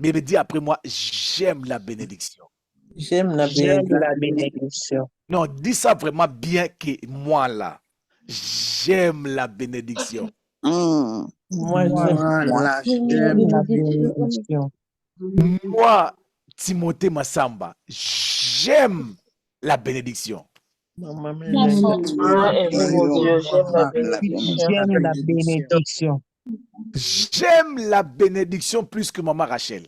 Mais me dis après moi, j'aime la bénédiction. J'aime la bénédiction. Non, dis ça vraiment bien que moi là. J'aime la bénédiction. Moi, j'aime la bénédiction. Moi, Timothée Massamba, j'aime la bénédiction. Maman, J'aime la bénédiction. J'aime la bénédiction plus que maman Rachel.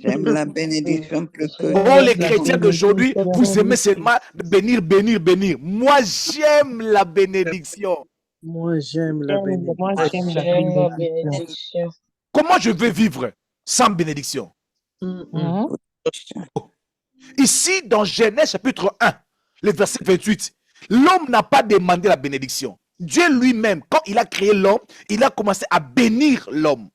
J'aime la bénédiction plus que... Oh, les chrétiens d'aujourd'hui, vous aimez seulement bénir, bénir, bénir. Moi, j'aime la bénédiction. Moi, j'aime la bénédiction. Comment je veux vivre sans bénédiction? Ici, dans Genèse chapitre 1, le verset 28, l'homme n'a pas demandé la bénédiction. Dieu lui-même, quand il a créé l'homme, il a commencé à bénir l'homme.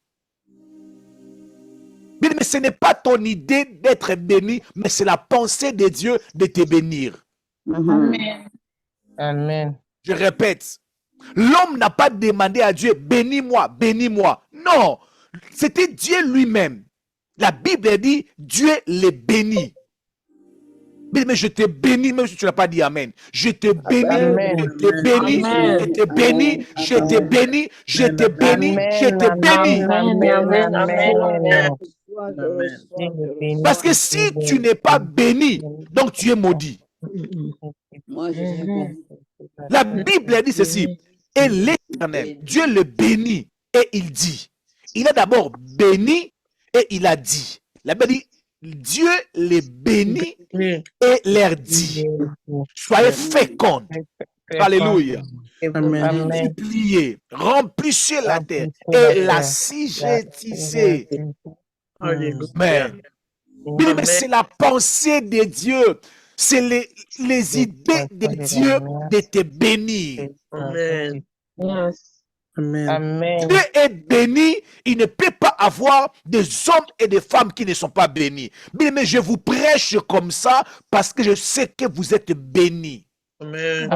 Mais ce n'est pas ton idée d'être béni, mais c'est la pensée de Dieu de te bénir. Amen. Amen. Je répète, l'homme n'a pas demandé à Dieu, bénis-moi, bénis-moi. Non, c'était Dieu lui-même. La Bible dit, Dieu les bénit. Mais je te bénis, même si tu n'as pas dit Amen. Je te bénis, je te bénis, je te bénis, je te bénis, je te bénis, je te bénis. Parce que si tu n'es pas béni, donc tu es maudit. La Bible dit ceci. Et l'Éternel, Dieu le bénit et il dit. Il a d'abord béni et il a dit. La Bible dit, Dieu les bénit et leur dit. Soyez fécondes. Alléluia. Multipliez, remplissez la terre et la sigétissez. Amen. Mais c'est la pensée de Dieu. C'est les idées de Dieu de te bénir. Amen. Dieu est béni, il ne peut pas avoir des hommes et des femmes qui ne sont pas bénis. Mais je vous prêche comme ça parce que je sais que vous êtes bénis. Amen.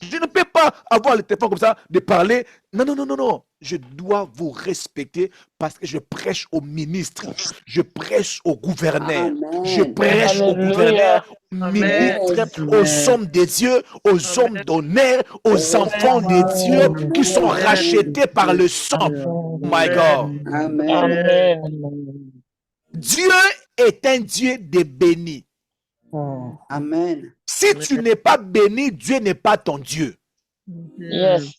Je ne peux pas avoir le téléphone comme ça, de parler. Non, non, non, non, non. Je dois vous respecter parce que je prêche aux ministres, je prêche aux gouverneurs, je prêche aux gouverneurs, aux ministres, aux hommes de Dieu, aux hommes d'honneur, aux enfants de Dieu qui sont rachetés par le sang. Oh my God. Amen. Dieu est un Dieu de béni. Amen. Si tu n'es pas béni, Dieu n'est pas ton Dieu. Yes.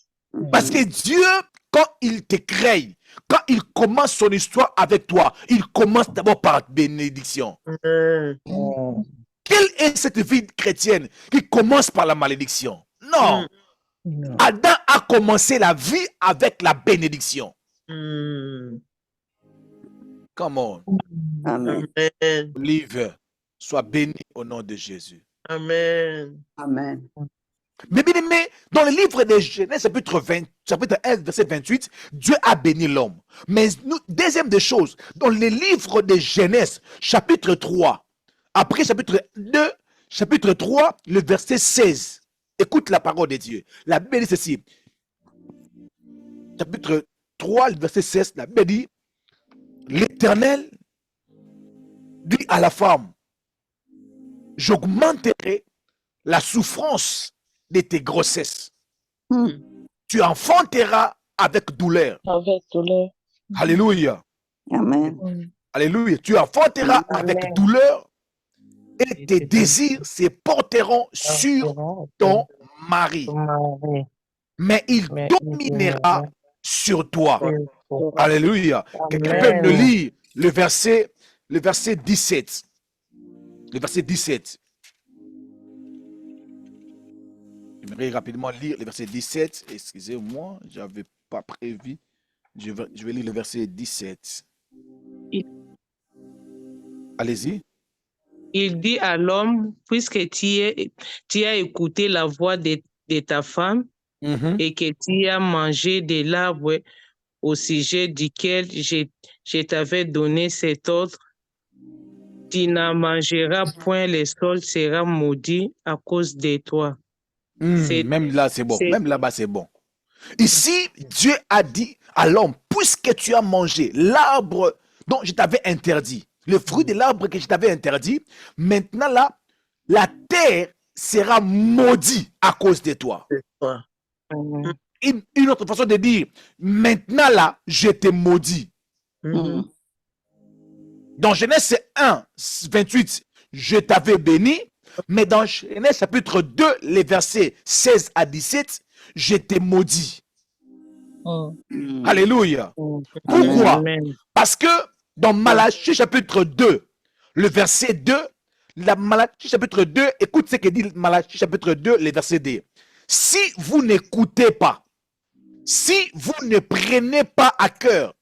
Parce que Dieu, quand il te crée, quand il commence son histoire avec toi, il commence d'abord par la bénédiction. Quelle est cette vie chrétienne qui commence par la malédiction? Non. Adam a commencé la vie avec la bénédiction. Come on. Amen. Olive, sois béni au nom de Jésus. Amen. Amen. Mais bien aimé, dans le livre de Genèse, chapitre 1, verset 28, Dieu a béni l'homme. Mais deuxième des choses, dans le livre de Genèse, chapitre 3, après chapitre 2, chapitre 3, le verset 16. Écoute la parole de Dieu. La Bible dit ceci. Chapitre 3, le verset 16, la Bible dit, l'Éternel dit à la femme, j'augmenterai la souffrance de tes grossesses. Tu enfanteras avec douleur. Avec douleur. Alléluia. Amen. Alléluia. Tu enfanteras avec douleur et tes désirs se porteront sur ton mari. Mais il dominera sur toi. Alléluia. Quelqu'un peut me lire le verset 17. Le verset 17. J'aimerais rapidement lire le verset 17. Excusez-moi, je n'avais pas prévu. Je vais lire le verset 17. Allez-y. Il dit à l'homme, puisque tu as écouté la voix de ta femme et que tu as mangé de l'arbre au sujet duquel je t'avais donné cet ordre, tu n'en mangeras point, le sol sera maudit à cause de toi. Même là, c'est bon. Même là-bas, c'est bon. Ici, Dieu a dit à l'homme, puisque tu as mangé l'arbre dont je t'avais interdit, le fruit de l'arbre que je t'avais interdit, maintenant là, la terre sera maudite à cause de toi. C'est toi. Une autre façon de dire, maintenant là, je te maudis. Mhm. Dans Genèse 1, 28, je t'avais béni, mais dans Genèse chapitre 2, les versets 16 à 17, je t'ai maudit. Alléluia. Pourquoi? Amen. Parce que dans Malachie chapitre 2, le verset 2, la Malachie chapitre 2, écoute ce que dit Malachie chapitre 2, le verset 2. Si vous n'écoutez pas, si vous ne prenez pas à cœur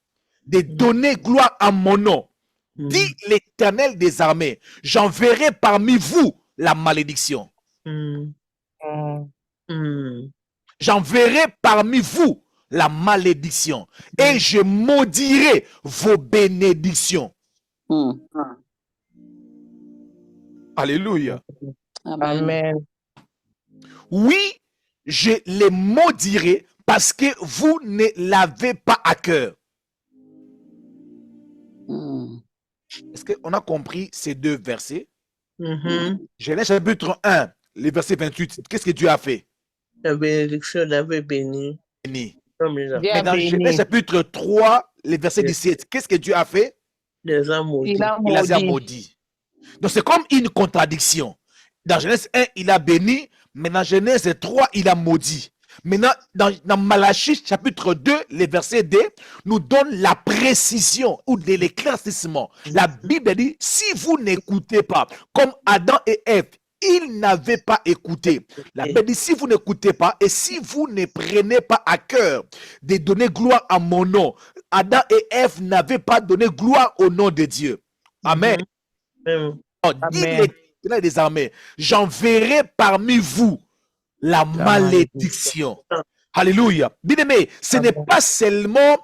de donner gloire à mon nom, dit l'Éternel des armées, j'enverrai parmi vous la malédiction. Mhm. J'enverrai parmi vous la malédiction et je maudirai vos bénédictions. Alléluia. Amen. Oui, je les maudirai parce que vous ne l'avez pas à cœur. Est-ce qu'on a compris ces deux versets? Genèse chapitre 1, le verset 28. Qu'est-ce que Dieu a fait? La bénédiction l'avait béni. Béni. Comme les Dieu a Mais dans béni. Genèse chapitre 3, le verset 17, qu'est-ce que Dieu a fait? les a maudits. Il a Il les a maudit. maudits. Donc c'est comme une contradiction. Dans Genèse 1, il a béni, mais dans Genèse 3, il a maudit. Maintenant, dans Malachie chapitre 2, les versets 2, nous donne la précision ou de l'éclaircissement. La Bible dit, si vous n'écoutez pas, comme Adam et Ève, ils n'avaient pas écouté. La Bible dit, si vous n'écoutez pas et si vous ne prenez pas à cœur de donner gloire à mon nom, Adam et Ève n'avaient pas donné gloire au nom de Dieu. Amen. Amen. Dit Amen. l'Éternel des armées, j'enverrai parmi vous la malédiction. Alléluia. Bien-aimé, ce n'est pas seulement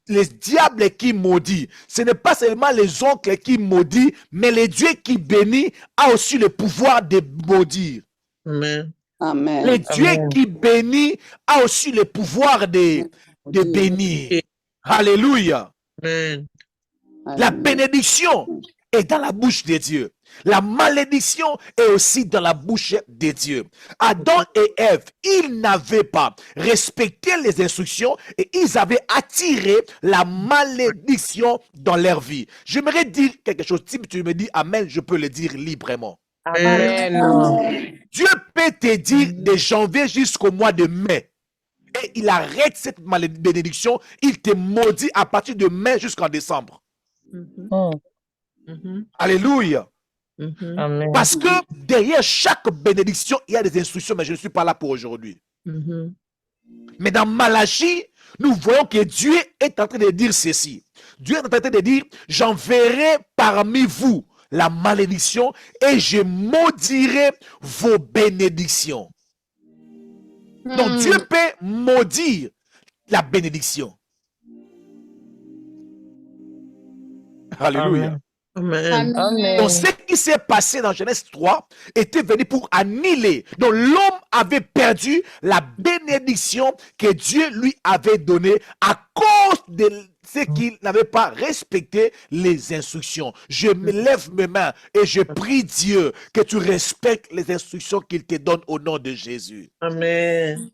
les diables qui maudit, ce n'est pas seulement les oncles qui maudit, mais le Dieu qui bénit a aussi le pouvoir de maudire. Amen. Le Dieu Amen. qui bénit a aussi le pouvoir de bénir. Alléluia. Amen. La bénédiction est dans la bouche de Dieu. La malédiction est aussi dans la bouche de Dieu. Adam et Ève, ils n'avaient pas respecté les instructions et ils avaient attiré la malédiction dans leur vie. J'aimerais dire quelque chose. Si tu me dis Amen, je peux le dire librement. Amen. Dieu peut te dire de janvier jusqu'au mois de mai. Et il arrête cette bénédiction. Il te maudit à partir de mai jusqu'en décembre. Alléluia. Amen. Parce que derrière chaque bénédiction, il y a des instructions, mais je ne suis pas là pour aujourd'hui. Mais dans Malachie, nous voyons que Dieu est en train de dire ceci. Dieu est en train de dire, j'enverrai parmi vous la malédiction et je maudirai vos bénédictions. Donc Dieu peut maudire la bénédiction. Alléluia. Amen. Amen. Donc, ce qui s'est passé dans Genèse 3 était venu pour annihiler. Donc, l'homme avait perdu la bénédiction que Dieu lui avait donnée à cause de ce qu'il n'avait pas respecté les instructions. Je me lève mes mains et je prie Dieu que tu respectes les instructions qu'il te donne au nom de Jésus. Amen.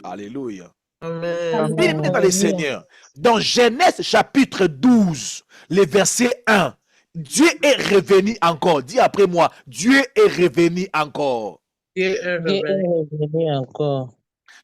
Alléluia. Amen. Bien-aimés dans le Seigneur, dans Genèse chapitre 12, le verset 1, Dieu est revenu encore. Dis après moi, Dieu est revenu encore. Dieu est Dieu revenu. est revenu encore.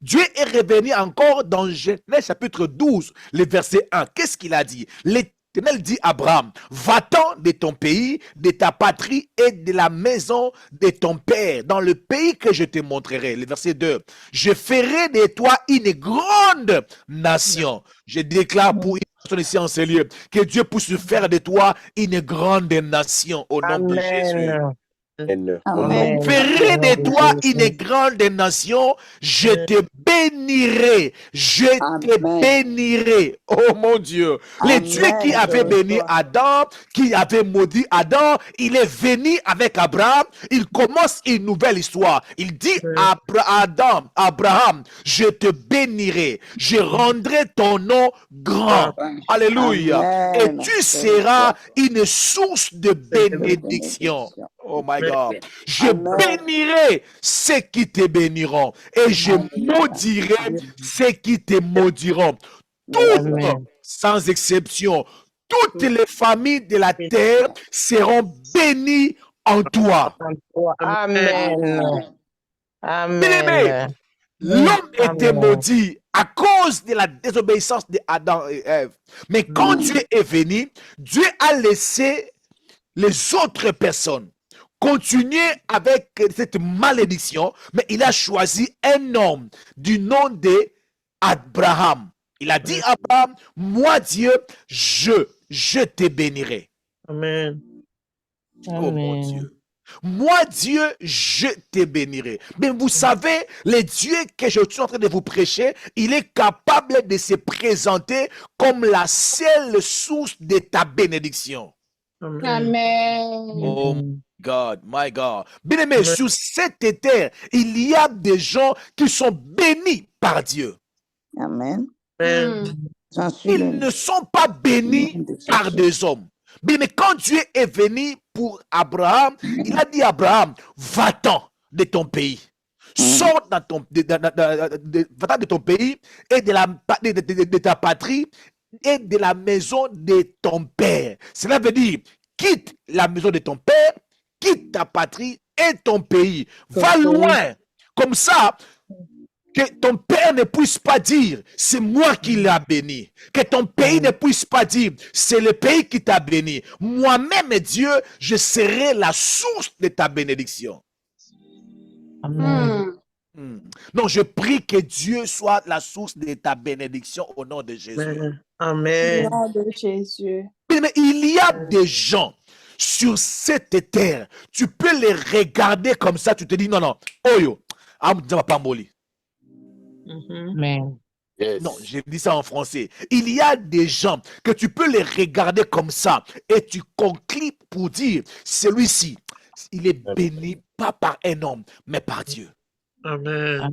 Dieu est revenu encore dans Genèse chapitre 12, le verset 1. Qu'est-ce qu'il a dit? L'Éternel dit à Abraham, va-t'en de ton pays, de ta patrie et de la maison de ton père, dans le pays que je te montrerai. Le verset 2, je ferai de toi une grande nation. Je déclare pour une personne ici en ce lieu, que Dieu puisse faire de toi une grande nation au nom de Jésus. Amen. Amen. Ferai de toi une grande nation, je te bénirai, je te Amen. bénirai. Oh mon Dieu, le Dieu qui avait béni Adam, qui avait maudit Adam, il est venu avec Abraham, il commence une nouvelle histoire. Il dit à Abraham, je te bénirai, je rendrai ton nom grand. Alléluia. Et tu seras une source de bénédiction. Oh my God. Je bénirai ceux qui te béniront et je maudirai ceux qui te maudiront. Toutes, sans exception, toutes les familles de la terre seront bénies en toi. Amen. Bien-aimé, Amen. l'homme était maudit à cause de la désobéissance d'Adam et Ève. Mais quand Dieu est venu, Dieu a laissé les autres personnes continuer avec cette malédiction, mais il a choisi un homme du nom d'Abraham. Il a dit à Abraham, moi Dieu, je te bénirai. Amen. Oh mon Dieu. Moi Dieu, je te bénirai. Mais vous savez, le Dieu que je suis en train de vous prêcher, il est capable de se présenter comme la seule source de ta bénédiction. Amen. Oh God, my God. Bien aimé, sur cette terre, il y a des gens qui sont bénis par Dieu. Amen. Ils ne sont pas bénis par des hommes. Mais quand Dieu est venu pour Abraham, il a dit à Abraham, va-t'en de ton pays. Sors va-t'en de ton pays et de ta patrie et de la maison de ton père. Cela veut dire, quitte la maison de ton père, quitte ta patrie et ton pays. Va loin. Comme ça, que ton père ne puisse pas dire, c'est moi qui l'ai béni. Que ton pays ne puisse pas dire, c'est le pays qui t'a béni. Moi-même, Dieu, je serai la source de ta bénédiction. Amen. Non, je prie que Dieu soit la source de ta bénédiction au nom de Jésus. Amen. Au nom de Jésus. Mais il y a des gens sur cette terre, tu peux les regarder comme ça, tu te dis, non, non, oyo, pas molly. Amen. Non, j'ai dit ça en français. Il y a des gens que tu peux les regarder comme ça et tu conclus pour dire, celui-ci, il est béni pas par un homme, mais par Dieu. Amen.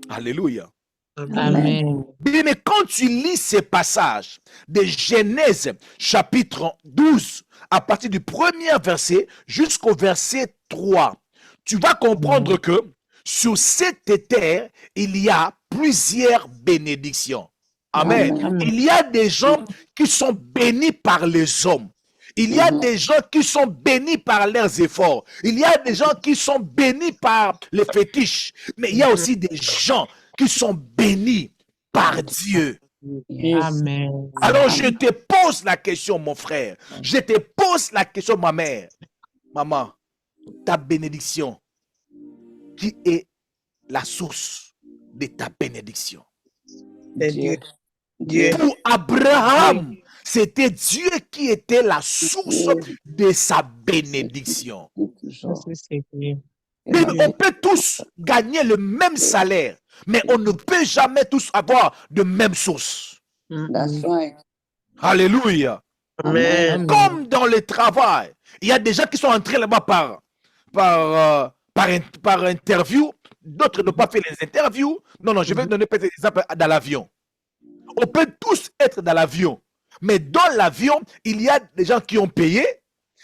Alléluia. Amen. Bien, mais quand tu lis ces passages de Genèse chapitre 12, à partir du premier verset jusqu'au verset 3, tu vas comprendre que sur cette terre, il y a plusieurs bénédictions. Amen. Il y a des gens qui sont bénis par les hommes. Il y a des gens qui sont bénis par leurs efforts. Il y a des gens qui sont bénis par les fétiches. Mais il y a aussi des gens qui sont bénis par Dieu. Amen. Alors je te pose la question, mon frère. Je te pose la question, ma mère. Maman, ta bénédiction, qui est la source de ta bénédiction? Dieu. Dieu. Pour Abraham, c'était Dieu qui était la source de sa bénédiction. Mais on peut tous gagner le même salaire, mais on ne peut jamais tous avoir de même source. That's right. Alléluia. Amen. Comme dans le travail, il y a des gens qui sont entrés là-bas par interview, d'autres n'ont pas fait les interviews. Non, non, je vais donner peut-être des exemples dans l'avion. On peut tous être dans l'avion, mais dans l'avion, il y a des gens qui ont payé,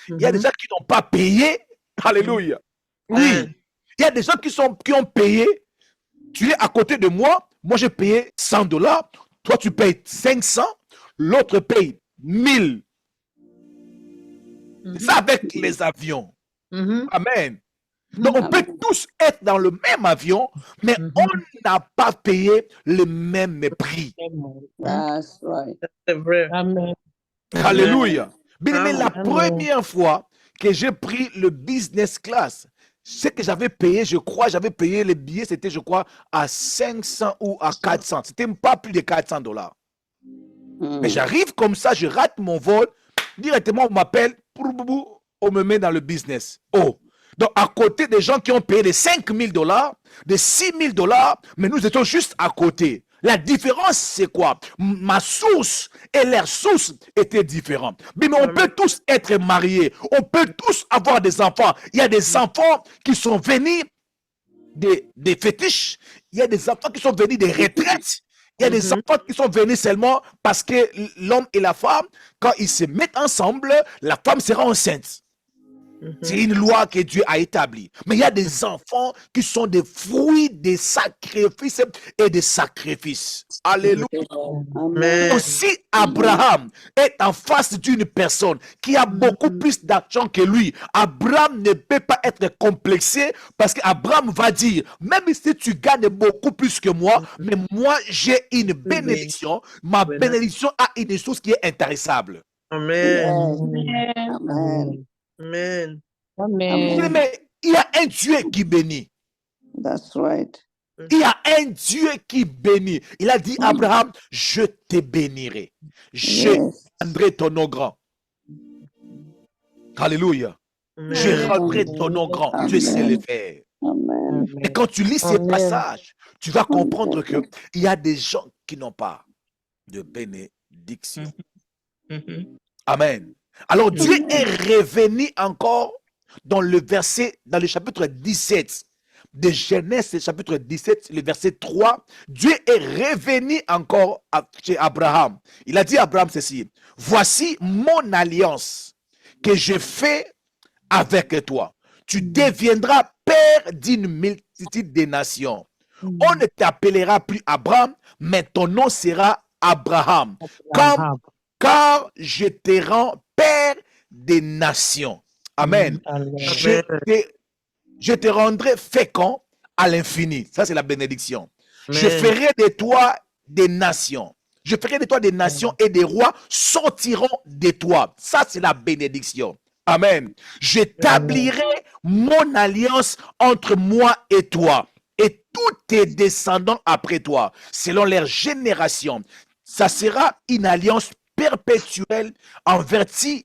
il y a des gens qui n'ont pas payé. Alléluia. Oui, il y a des gens qui ont payé. Tu es à côté de moi, moi j'ai payé $100, toi tu payes 500, l'autre paye 1000. C'est ça avec les avions. Amen. Donc on peut tous être dans le même avion, mais on n'a pas payé le même prix. That's right. C'est vrai. Amen. Alléluia. Bien aimé, la Amen. première fois que j'ai pris le business class, ce que j'avais payé, je crois, j'avais payé les billets, c'était, je crois, à 500 ou à 400. C'était pas plus de $400. Mais j'arrive comme ça, je rate mon vol. Directement, on m'appelle. on me met dans le business. Oh. Donc, à côté des gens qui ont payé des $5,000, des $6,000, mais nous étions juste à côté. La différence, c'est quoi? Ma source et leur source étaient différentes. Mais on peut tous être mariés. On peut tous avoir des enfants. Il y a des enfants qui sont venus des fétiches. Il y a des enfants qui sont venus des retraites. Il y a des enfants qui sont venus seulement parce que l'homme et la femme, quand ils se mettent ensemble, la femme sera enceinte. C'est une loi que Dieu a établie. Mais il y a des enfants qui sont des fruits des sacrifices et des sacrifices. Alléluia. Amen. Aussi, Abraham est en face d'une personne qui a beaucoup plus d'argent que lui. Abraham ne peut pas être complexé parce qu'Abraham va dire, même si tu gagnes beaucoup plus que moi, mais moi j'ai une bénédiction. Ma bénédiction a une chose qui est intarissable. Amen. Amen. Amen. Amen. Mais il y a un Dieu qui bénit. That's right. Il y a un Dieu qui bénit. Il a dit, Abraham, je te bénirai. Je Yes. rendrai ton nom grand. Alléluia. Je rendrai ton nom grand. Dieu sait le faire. Amen. Et quand tu lis ces passages, tu vas comprendre qu'il y a des gens qui n'ont pas de bénédiction. Amen. Alors Dieu est revenu encore dans le chapitre 17 de Genèse, chapitre 17, le verset 3. Dieu est revenu encore chez Abraham. Il a dit à Abraham ceci: voici mon alliance que je fais avec toi. Tu deviendras père d'une multitude de nations. On ne t'appellera plus Abraham, mais ton nom sera Abraham. Car je te rends père des nations. Amen. Je te rendrai fécond à l'infini. Ça, c'est la bénédiction. Je ferai de toi des nations. Je ferai de toi des nations et des rois sortiront de toi. Ça, c'est la bénédiction. Amen. J'établirai mon alliance entre moi et toi et tous tes descendants après toi, selon leur génération. Ça sera une alliance perpétuelle en vertu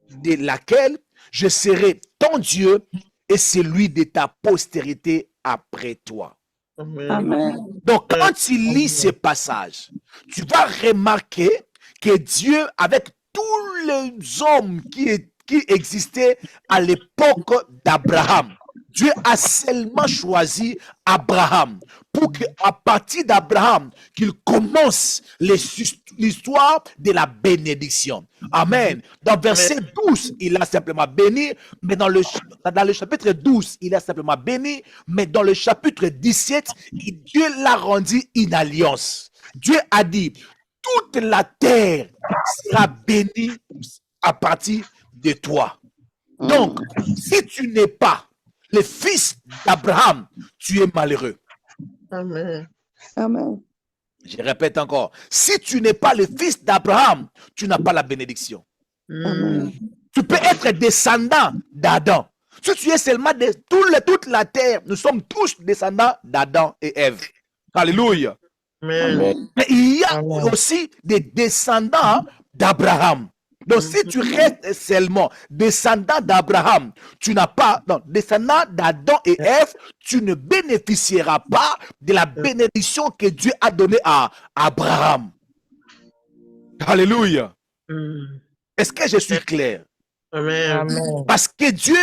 de laquelle je serai ton Dieu et celui de ta postérité après toi. Amen. Donc, quand tu lis ces passages, tu vas remarquer que Dieu, avec tous les hommes qui existaient à l'époque d'Abraham, Dieu a seulement choisi Abraham pour qu'à partir d'Abraham, qu'il commence l'histoire de la bénédiction. Amen. Dans verset 12, il a simplement béni, mais dans le chapitre 12, il a simplement béni, mais dans le chapitre 17, Dieu l'a rendu une alliance. Dieu a dit, toute la terre sera bénie à partir de toi. Donc, si tu n'es pas le fils d'Abraham, tu es malheureux. Amen. Amen. Je répète encore, si tu n'es pas le fils d'Abraham, tu n'as pas la bénédiction. Amen. Tu peux être descendant d'Adam. Si tu es seulement de toute la terre, nous sommes tous descendants d'Adam et Ève. Alléluia. Amen. Mais il y a aussi des descendants d'Abraham. Donc, si tu restes seulement descendant d'Abraham, tu n'as pas, non, descendant d'Adam et Ève, tu ne bénéficieras pas de la bénédiction que Dieu a donnée à Abraham. Alléluia. Est-ce que je suis clair? Amen. Parce que Dieu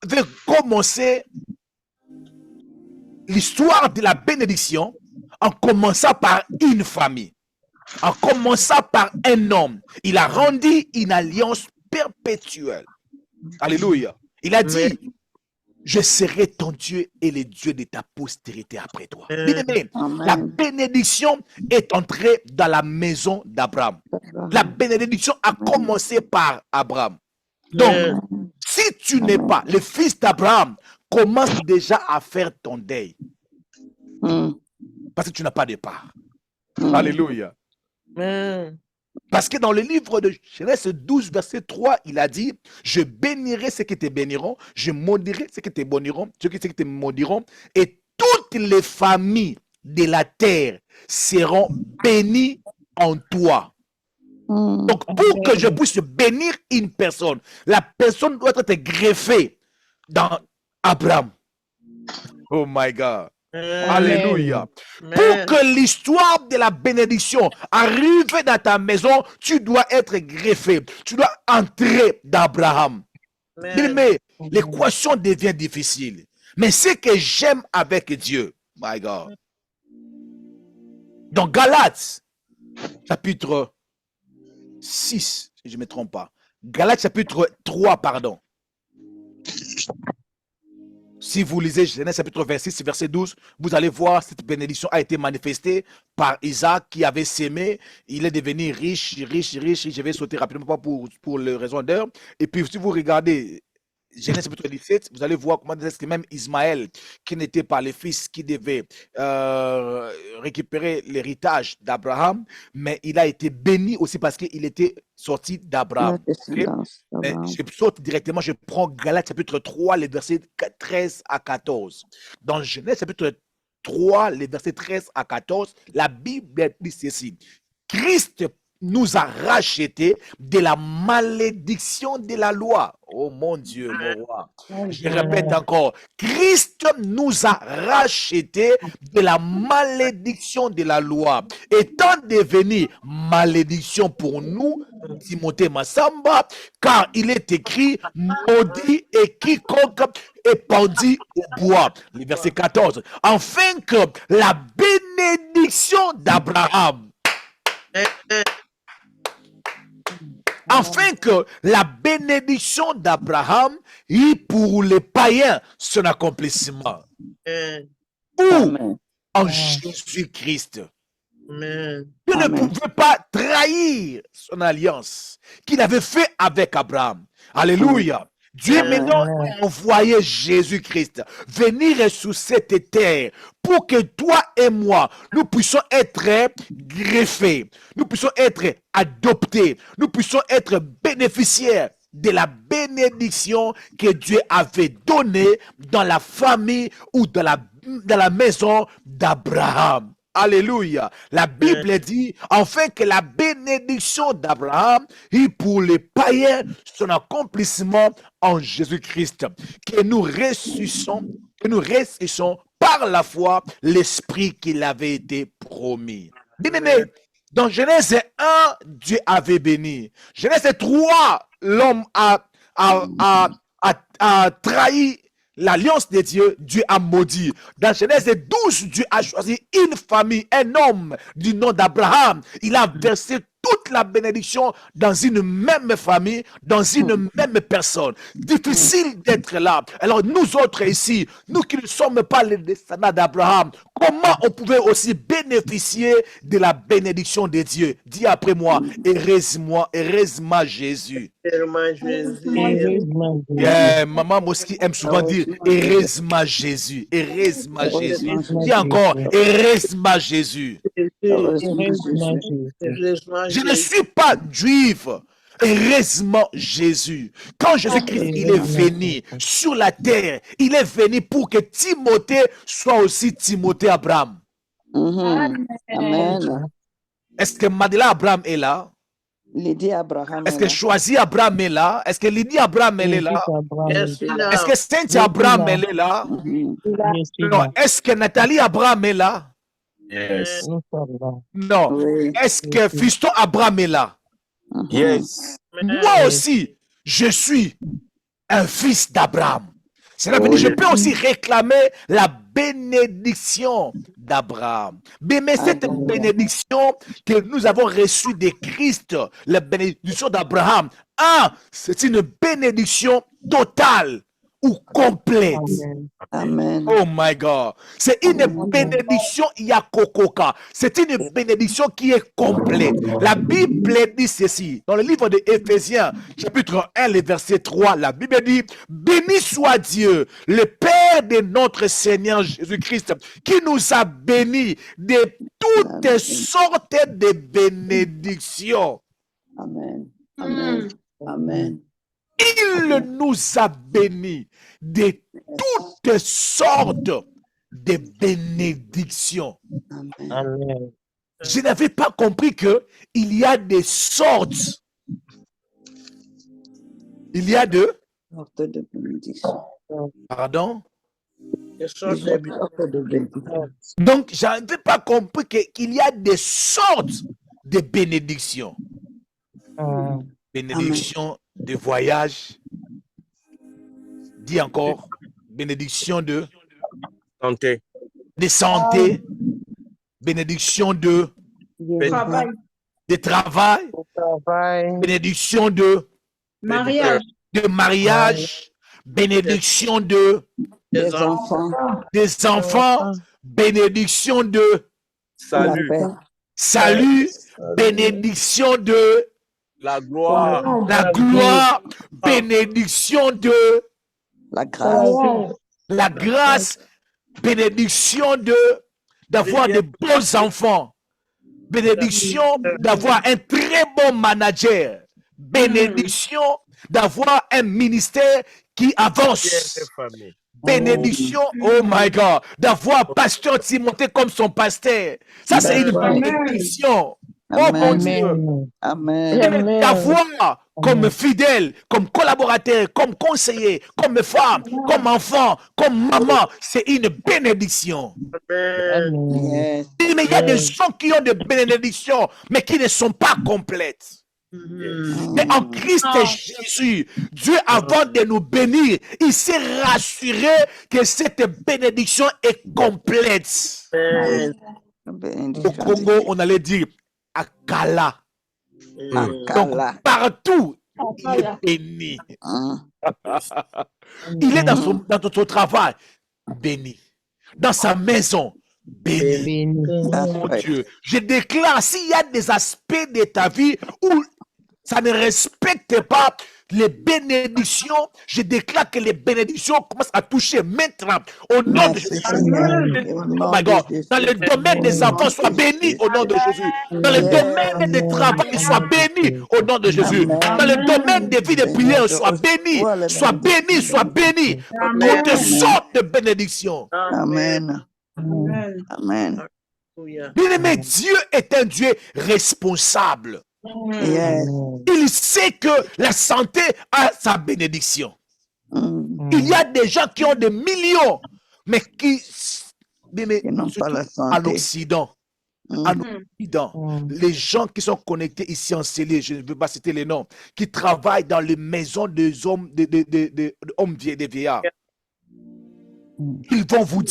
veut commencer l'histoire de la bénédiction en commençant par une famille. En commençant par un homme, il a rendu une alliance perpétuelle. Alléluia. Il a dit, je serai ton Dieu et le Dieu de ta postérité après toi. Bien-aimé, la bénédiction est entrée dans la maison d'Abraham. La bénédiction a commencé par Abraham. Donc, si tu n'es pas le fils d'Abraham, commence déjà à faire ton deuil. Parce que tu n'as pas de part. Alléluia. Parce que dans le livre de Genèse 12, verset 3, il a dit, je bénirai ceux qui te béniront, je maudirai ceux qui te béniront, ceux qui te maudiront, et toutes les familles de la terre seront bénies en toi. Donc, pour que je puisse bénir une personne, la personne doit être greffée dans Abraham. Oh my God. Alléluia. Pour que l'histoire de la bénédiction arrive dans ta maison, tu dois être greffé. Tu dois entrer d'Abraham. Mais l'équation devient difficile. Mais ce que j'aime avec Dieu, my God. Dans Galates, chapitre 6, si je ne me trompe pas. Galates, chapitre 3, pardon. Si vous lisez Genèse chapitre 26, verset 12, vous allez voir cette bénédiction a été manifestée par Isaac qui avait sémé. Il est devenu riche. Je vais sauter rapidement pas pour les raisons d'heure. Et puis si vous regardez Genèse chapitre 17, vous allez voir comment est-ce que même Ismaël, qui n'était pas le fils qui devait récupérer l'héritage d'Abraham, mais il a été béni aussi parce qu'il était sorti d'Abraham. Okay? Mais je saute directement, je prends Galates chapitre 3, les versets 13 à 14. Dans Genèse chapitre 3, les versets 13 à 14, la Bible dit ceci. Christ nous a rachetés de la malédiction de la loi. Oh mon Dieu, mon roi. Je répète encore. Christ nous a rachetés de la malédiction de la loi. Étant devenu malédiction pour nous, Timothée Massamba, car il est écrit, maudit et quiconque est pendu au bois. Le verset 14. Afin que la bénédiction d'Abraham, afin que la bénédiction d'Abraham ait pour les païens son accomplissement. Ou en Jésus-Christ. Dieu ne pouvait pas trahir son alliance qu'il avait fait avec Abraham. Alléluia. Dieu maintenant a envoyé Jésus-Christ venir sur cette terre pour que toi et moi, nous puissions être greffés, nous puissions être adoptés, nous puissions être bénéficiaires de la bénédiction que Dieu avait donnée dans la famille ou dans la maison d'Abraham. Alléluia. La Bible dit, afin que la bénédiction d'Abraham ait pour les païens son accomplissement en Jésus-Christ. Que nous ressuscissons par la foi l'esprit qu'il avait été promis. Bien-aimé, dans Genèse 1, Dieu avait béni. Genèse 3, l'homme a trahi l'alliance de Dieu, Dieu a maudit. Dans Genèse 12, Dieu a choisi une famille, un homme du nom d'Abraham. Il a versé toute la bénédiction dans une même famille, dans une même personne. Difficile d'être là. Alors nous autres ici, nous qui ne sommes pas les descendants d'Abraham, comment on pouvait aussi bénéficier de la bénédiction de Dieu? Dis après moi, heureusement Jésus. Maman Moski aime souvent dire heureusement Jésus. Heureusement Jésus. Dis encore heureusement Jésus. Je ne suis pas juif. Heureusement Jésus. Quand Jésus-Christ il est venu sur la terre, il est venu pour que Timothée soit aussi Timothée Abraham. Amen. Est-ce que Madela Abraham est là? Lydie Abraham. Est-ce que Choisi Abraham est là? Est-ce que Lydie Abraham elle est là? Est-ce que Cynthia Abraham elle est là? Non. Est-ce que Nathalie Abraham est là? Yes. Non. Oui. Est-ce que Fiston Abraham est là? Yes. Moi aussi, je suis un fils d'Abraham. Cela veut dire que je peux aussi réclamer la bénédiction d'Abraham. Mais cette bénédiction que nous avons reçue de Christ, la bénédiction d'Abraham, c'est une bénédiction totale ou complète. Amen. Oh my God. C'est une bénédiction Yakokoka. C'est une bénédiction qui est complète. La Bible dit ceci. Dans le livre de Éphésiens, chapitre 1, le verset 3, la Bible dit, béni soit Dieu, le Père de notre Seigneur Jésus-Christ, qui nous a bénis de toutes sortes de bénédictions. Amen. Amen. Amen. Il nous a bénis de toutes sortes de bénédictions. Amen. Je n'avais pas compris que il y a des sortes. Il y a de... Sorte de bénédiction. Pardon? Des sortes Des de sortes de bénédiction. Donc, je n'avais pas compris qu'il y a des sortes de bénédictions. Bénédiction de voyage. Dis encore. Bénédiction de Santé. santé. Bénédiction de Travail. travail. Bénédiction de Mariage. mariage. Bénédiction de Des enfants. des enfants. Bénédiction de Salut. La paix. salut. Bénédiction de La gloire. la gloire. Bénédiction de La grâce. la grâce. Bénédiction d'avoir de bons enfants. Bénédiction d'avoir un très bon manager. Bénédiction d'avoir un ministère qui avance. Famille. Bénédiction, oh my God, d'avoir pasteur Timothée comme son pasteur. Ça, c'est une bénédiction. Oh mon Dieu. Amen. D'avoir comme fidèle, comme collaborateur, comme conseiller, comme femme, comme enfant, comme maman, c'est une bénédiction. Yes. Mais il y a des gens qui ont des bénédictions, mais qui ne sont pas complètes. Mais en Christ Jésus, Dieu, avant de nous bénir, il s'est rassuré que cette bénédiction est complète. Au Bénédiction. Congo, on allait dire Akala. Donc, Akala. partout, il est béni. Il est dans son travail, béni. Dans sa maison, béni. Mon Dieu, je déclare, s'il y a des aspects de ta vie où ça ne respecte pas les bénédictions, je déclare que les bénédictions commencent à toucher maintenant au nom de Jésus. Oh my God. Dans le domaine des enfants, sois béni au nom de Jésus. Dans le domaine des travail, sois béni au nom de Jésus. Dans le domaine des vies de prière, sois béni, sois béni, sois béni. Toutes sortes de bénédictions. Amen. Amen. Bien-aimé, Dieu est un Dieu responsable. Yes. Il sait que la santé a sa bénédiction. Il y a des gens qui ont des millions, mais qui n'ont pas la santé. à l'Occident. En Occident, les gens qui sont connectés ici en Célé, je ne veux pas citer les noms, qui travaillent dans les maisons des hommes, des hommes des vieillards, ils vont vous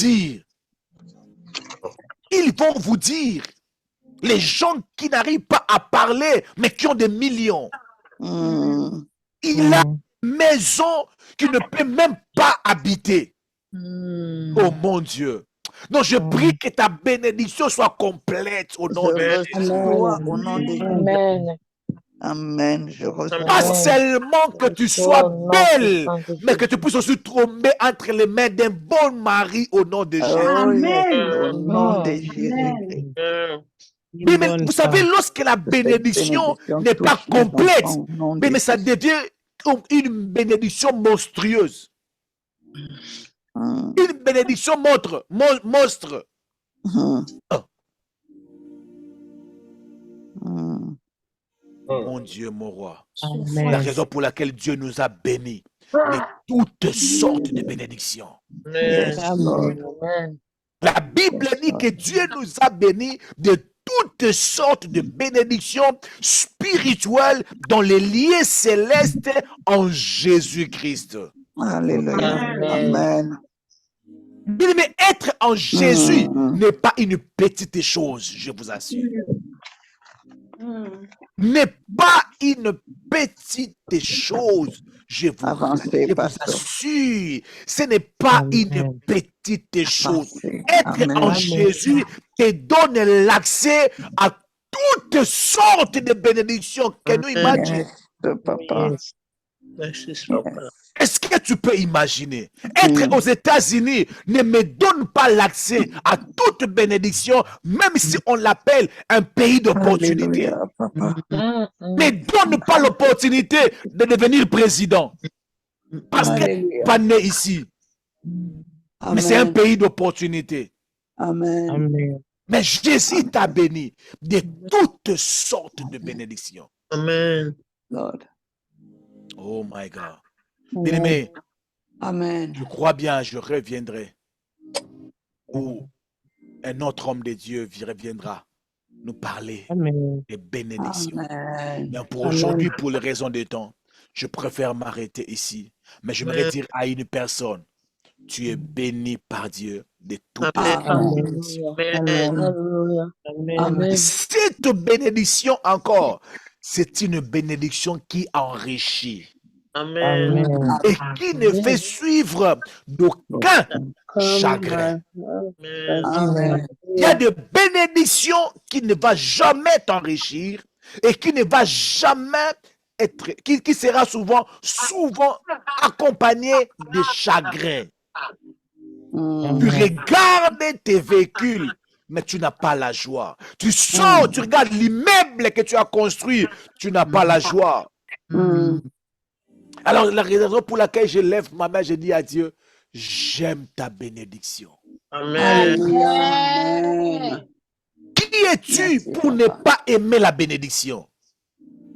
dire, les gens qui n'arrivent pas à parler, mais qui ont des millions. Il a une maison qui ne peut même pas habiter. Oh mon Dieu. Donc je prie que ta bénédiction soit complète au nom de Jésus. Au nom de Jésus. Amen. Amen. Je reçois. Pas seulement que tu sois belle, mais que tu puisses aussi tomber entre les mains d'un bon mari au nom de Jésus. Au nom de Jésus. Mais vous savez, lorsque la bénédiction n'est pas complète, mais ça devient une bénédiction monstrueuse. Une bénédiction monstre. Mon Dieu, mon roi. La raison pour laquelle Dieu nous a bénis de toutes sortes de bénédictions. La Bible dit que Dieu nous a bénis de toutes sortes de bénédictions spirituelles dans les lieux célestes en Jésus-Christ. Alléluia. Amen. Mais être en Jésus n'est pas une petite chose, je vous assure. N'est pas une petite chose, je vous assure. Ce n'est pas une petite chose. Être en Jésus te donne l'accès à toutes sortes de bénédictions que nous imaginons. Est-ce que tu peux imaginer? Être aux États-Unis ne me donne pas l'accès à toute bénédiction, même si on l'appelle un pays d'opportunité. Ne donne pas l'opportunité de devenir président. Parce que tu n'es pas né ici. Mais c'est un pays d'opportunité. Amen. Mais Jésus t'a béni de toutes sortes de bénédictions. Amen. Lord. Oh my God. Bien-aimé, Amen. je crois bien, je reviendrai. Ou un autre homme de Dieu reviendra nous parler Amen. des bénédictions. Amen. Mais pour aujourd'hui, pour les raisons de temps, je préfère m'arrêter ici. Mais j'aimerais dire à une personne, tu es béni par Dieu de toutes Amen. sortes de Amen. bénédictions. Amen. Alléluia. Amen. Cette bénédiction encore, c'est une bénédiction qui enrichit Amen. Amen. et qui ne fait suivre d'aucun chagrin. Amen. Amen. Il y a des bénédictions qui ne va jamais t'enrichir et qui ne va jamais être, qui sera souvent accompagné de chagrin. Tu regardes tes véhicules, mais tu n'as pas la joie. Tu sors, tu regardes l'immeuble que tu as construit, tu n'as pas la joie. Alors, la raison pour laquelle je lève ma main, je dis à Dieu, j'aime ta bénédiction. Amen. Amen. Qui es-tu Merci, pour ne Papa. pas aimer la bénédiction?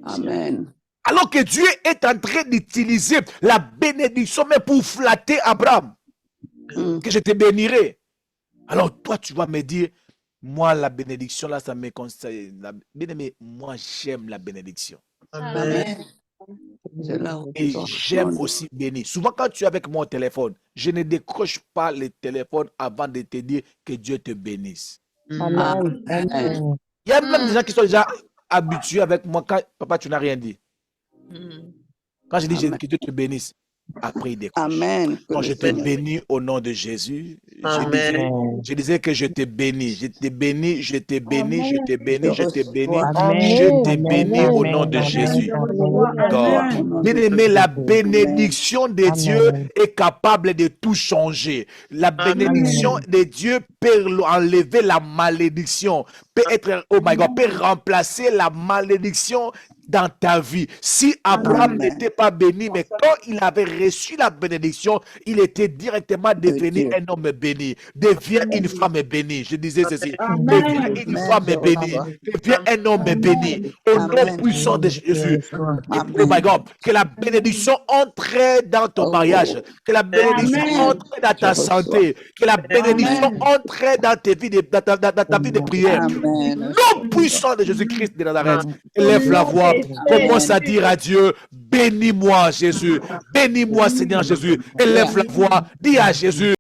Amen. Alors que Dieu est en train d'utiliser la bénédiction, mais pour flatter Abraham, que je te bénirai. Alors toi, tu vas me dire, moi, la bénédiction, là, ça me conseille. Bien-aimé, moi, j'aime la bénédiction. Amen. Je la Et reçois. j'aime aussi bénir. Souvent, quand tu es avec moi au téléphone, je ne décroche pas le téléphone avant de te dire que Dieu te bénisse. Amen. Amen. Il y a même des gens qui sont déjà habitués avec moi quand, papa, tu n'as rien dit. Quand je dis Amen. que Dieu te bénisse, après il décroche. Amen. Quand je te bénis au nom de Jésus, Amen. je disais que je te bénis, je te bénis, je te bénis, je te bénis, je te bénis, Amen. je te Amen. bénis au nom de Amen. Jésus. Amen. God. Bien-aimé, la bénédiction de Dieu Amen. est capable de tout changer. La bénédiction de Dieu peut enlever la malédiction, peut être, oh my God, peut remplacer la malédiction dans ta vie. Si Abraham Amen. n'était pas béni, mais quand il avait reçu la bénédiction, il était directement devenu Dieu. un homme béni. Deviens une femme bénie. Je disais ceci. Amen. Deviens une Amen. femme Je bénie. reçois. Deviens un homme béni. Au nom Amen. puissant de Jésus. Amen. Oh my God, que la bénédiction entre dans ton Oh. mariage, que la bénédiction Amen. entre dans ta Je reçois. santé, que la bénédiction Amen. entre dans tes vies, dans ta vie de prière. Amen. Nom puissant de Jésus-Christ de Nazareth, élève Au la nom voix, de commence à Jésus. dire à Dieu, bénis-moi Jésus, bénis-moi Seigneur Jésus, élève la voix, dis à Jésus,